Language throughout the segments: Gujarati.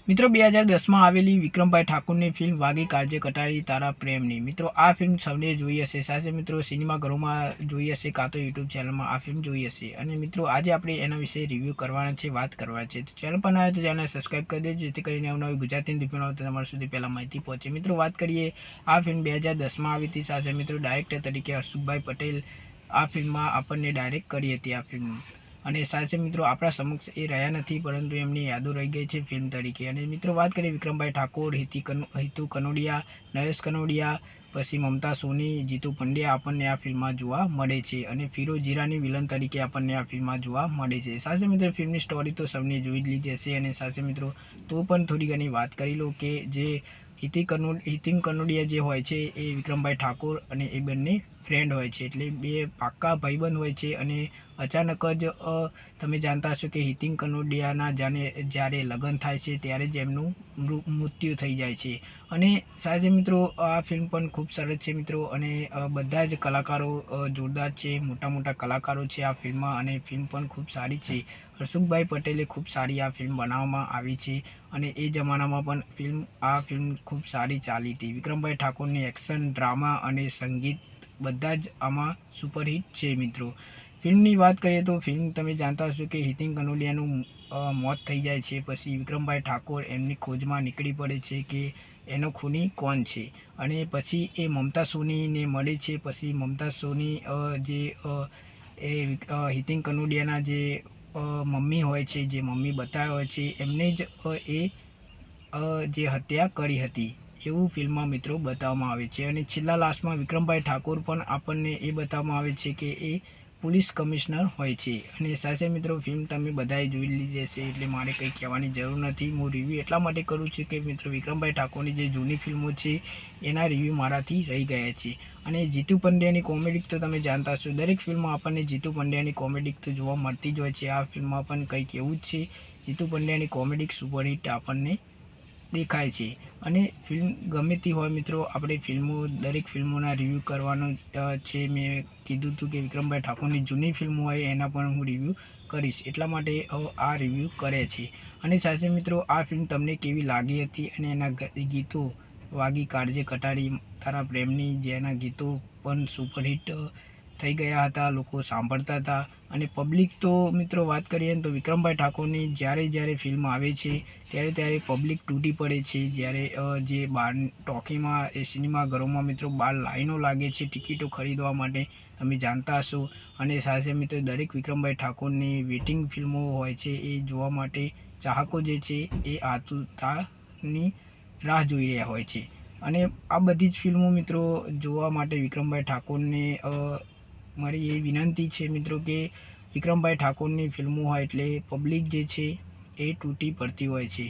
મિત્રો 2010માં આવેલી વિક્રમભાઈ ઠાકોરની ફિલ્મ વાગી કાળજે કટારી તારા પ્રેમની મિત્રો આ ફિલ્મ સૌને જોઈ હશે. સાથે મિત્રો સિનેમાઘરોમાં જોઈ હશે, કાં તો યુટ્યુબ ચેનલમાં આ ફિલ્મ જોઈ હશે. અને મિત્રો આજે આપણે એના વિશે રિવ્યૂ કરવાના છે, વાત કરવાની છે. તો ચેનલ પર આવે તો ચેનલ સબસ્ક્રાઈબ કરી દેજો, જેથી કરીને નવી ગુજરાતી ફિલ્મ આવે તો તમારા સુધી પહેલાં માહિતી પહોંચે. મિત્રો વાત કરીએ, આ ફિલ્મ 2010માં આવી હતી. સાથે મિત્રો ડાયરેક્ટર તરીકે હર્ષુભાઈ પટેલ આ ફિલ્મમાં આપણને ડાયરેક્ટ કરી હતી આ ફિલ્મ. અને સાથે મિત્રો આપણા સમક્ષ એ રહ્યા નથી, પરંતુ એમની યાદો રહી ગઈ છે ફિલ્મ તરીકે. અને મિત્રો વાત કરીએ વિક્રમભાઈ ઠાકોર, હિતુ કનોડિયા, નરેશ કનોડિયા, પછી મમતા સોની, જીતુ પંડ્યા આપણને આ ફિલ્મમાં જોવા મળે છે. અને ફિરોઝ હીરાની વિલન તરીકે આપણને આ ફિલ્મમાં જોવા મળે છે. સાથે મિત્રો ફિલ્મની સ્ટોરી તો સૌને જોઈ જ લીધી હશે. અને સાથે મિત્રો તો પણ થોડી ઘણી વાત કરી લો કે જે હિતિન કનોડિયા જે હોય છે એ વિક્રમભાઈ ઠાકોર અને એ બંને ફ્રેન્ડ હોય છે, એટલે બે પાક્કા ભાઈબંધ હોય છે. અને અચાનક જ તમે જાણતા હશો કે હિતિન કનોડિયાના જ્યારે લગ્ન થાય છે ત્યારે જ એમનું મૃત્યુ થઈ જાય છે. અને સાથે મિત્રો આ ફિલ્મ પણ ખૂબ સરસ છે મિત્રો. અને બધા જ કલાકારો જોરદાર છે, મોટા મોટા કલાકારો છે આ ફિલ્મમાં. અને ફિલ્મ પણ ખૂબ સારી છે. હર્ષુભાઈ પટેલે ખૂબ સારી આ ફિલ્મ બનાવવામાં આવી છે. અને એ જમાનામાં પણ આ ફિલ્મ ખૂબ સારી ચાલી હતી. વિક્રમભાઈ ઠાકોરની એક્શન, ડ્રામા અને સંગીત બધા જ આમાં સુપરહિટ છે મિત્રો. ફિલ્મની વાત કરીએ તો ફિલ્મ તમે જાણતા હશો કે હિતિન કનોડિયાનું મોત થઈ જાય છે. પછી વિક્રમભાઈ ઠાકોર એમની ખોજમાં નીકળી પડે છે કે એનો ખૂની કોણ છે. અને પછી એ મમતા સોનીને મળે છે. પછી મમતા સોની હિતિન કનોડિયાના જે મમ્મી હોય છે, જે મમ્મી બતાવ્યા હોય છે, એમને જ જે હત્યા કરી હતી એવું ફિલ્મમાં મિત્રો બતાવવામાં આવે છે. અને છેલ્લા લાસ્ટમાં વિક્રમભાઈ ઠાકોર પણ આપણને એ બતાવવામાં આવે છે કે એ પોલીસ કમિશનર હોય છે. અને સાથે મિત્રો ફિલ્મ તમે બધાએ જોઈ લીધી હશે, એટલે મારે કંઈ કહેવાની જરૂર નથી. હું રિવ્યૂ એટલા માટે કરું છું કે મિત્રો વિક્રમભાઈ ઠાકોરની જે જૂની ફિલ્મો છે એના રિવ્યૂ મારાથી રહી ગયા છે. અને જીતુ પંડ્યાની કોમેડી તો તમે જાણતા હશો, દરેક ફિલ્મમાં આપણને જીતુ પંડ્યાની કોમેડી તો જોવા મળતી જ હોય છે. આ ફિલ્મમાં પણ કંઈક એવું જ છે, જીતુ પંડ્યાની કોમેડી સુપરહિટ આપણને દેખાય છે. અને ફિલ્મ ગમે તે હોય મિત્રો, આપણે દરેક ફિલ્મોના રિવ્યૂ કરવાનો છે. મેં કીધું હતું કે વિક્રમભાઈ ઠાકોરની જૂની ફિલ્મો હોય એના પણ હું રિવ્યૂ કરીશ, એટલા માટે આ રિવ્યૂ કરે છે. અને સાથે મિત્રો આ ફિલ્મ તમને કેવી લાગી હતી અને એના ગીતો વાગી કાળજે કટારી તારા પ્રેમની, જેના ગીતો પણ સુપરહિટ થઈ ગયા હતા, લોકો સાંભળતા હતા. અને પબ્લિક તો મિત્રો વાત કરીએ ને તો વિક્રમભાઈ ઠાકોરની જ્યારે ફિલ્મ આવે છે ત્યારે પબ્લિક તૂટી પડે છે. જ્યારે જે બહાર ટોકીમાં એ સિનેમાઘરોમાં મિત્રો બહાર લાઈનો લાગે છે ટિકિટો ખરીદવા માટે, તમે જાણતા હશો. અને સાથે મિત્રો દરેક વિક્રમભાઈ ઠાકોરની વેટિંગ ફિલ્મો હોય છે, એ જોવા માટે ચાહકો જે છે એ આતુરતાની રાહ જોઈ રહ્યા હોય છે. અને આ બધી જ ફિલ્મો મિત્રો જોવા માટે વિક્રમભાઈ ઠાકોરને મારી એ વિનંતી છે મિત્રો કે વિક્રમભાઈ ઠાકોરની ફિલ્મો હોય એટલે પબ્લિક જે છે એ તૂટી પડતી હોય છે.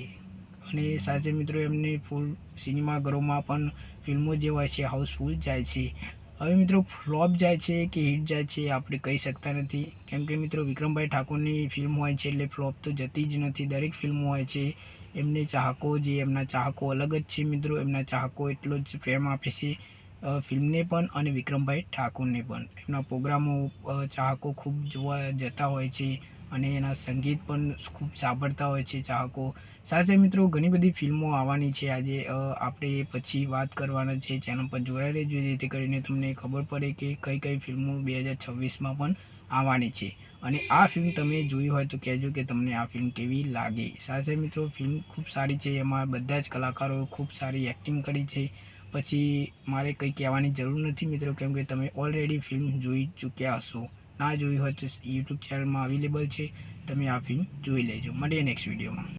અને સાથે મિત્રો એમને ફૂલ સિનેમાઘરોમાં પણ ફિલ્મો જે હોય છે હાઉસફુલ જાય છે. હવે મિત્રો ફ્લોપ જાય છે કે હિટ જાય છે આપણે કહી શકતા નથી, કેમ કે મિત્રો વિક્રમભાઈ ઠાકોરની ફિલ્મ હોય છે એટલે ફ્લોપ તો જતી જ નથી. દરેક ફિલ્મો હોય છે એમના ચાહકો અલગ જ છે મિત્રો. એમના ચાહકો એટલો જ પ્રેમ આપે છે ફિલ્મને પણ અને વિક્રમભાઈ ઠાકોરને પણ. એમના પ્રોગ્રામો ચાહકો ખૂબ જોવા જતા હોય છે અને એના સંગીત પણ ખૂબ સાંભળતા હોય છે ચાહકો. સાથે મિત્રો ઘણી બધી ફિલ્મો આવવાની છે, આજે આપણે પછી વાત કરવાના છે. ચેનલ પર જોડાઈ રહેજો, જેથી કરીને તમને ખબર પડે કે કઈ ફિલ્મો 2026માં પણ આવવાની છે. અને આ ફિલ્મ તમે જોઈ હોય તો કહેજો કે તમને આ ફિલ્મ કેવી લાગે. સાથે મિત્રો ફિલ્મ ખૂબ સારી છે, એમાં બધા જ કલાકારોએ ખૂબ સારી એક્ટિંગ કરી છે. પછી મારે કંઈ કહેવાની જરૂર નથી મિત્રો, કેમ કે તમે ઓલરેડી ફિલ્મ જોઈ ચૂક્યા હશો. ના જોઈ હોય તો યુટ્યુબ ચેનલમાં અવેલેબલ છે, તમે આ ફિલ્મ જોઈ લેજો. મળીએ નેક્સ્ટ વિડીયોમાં.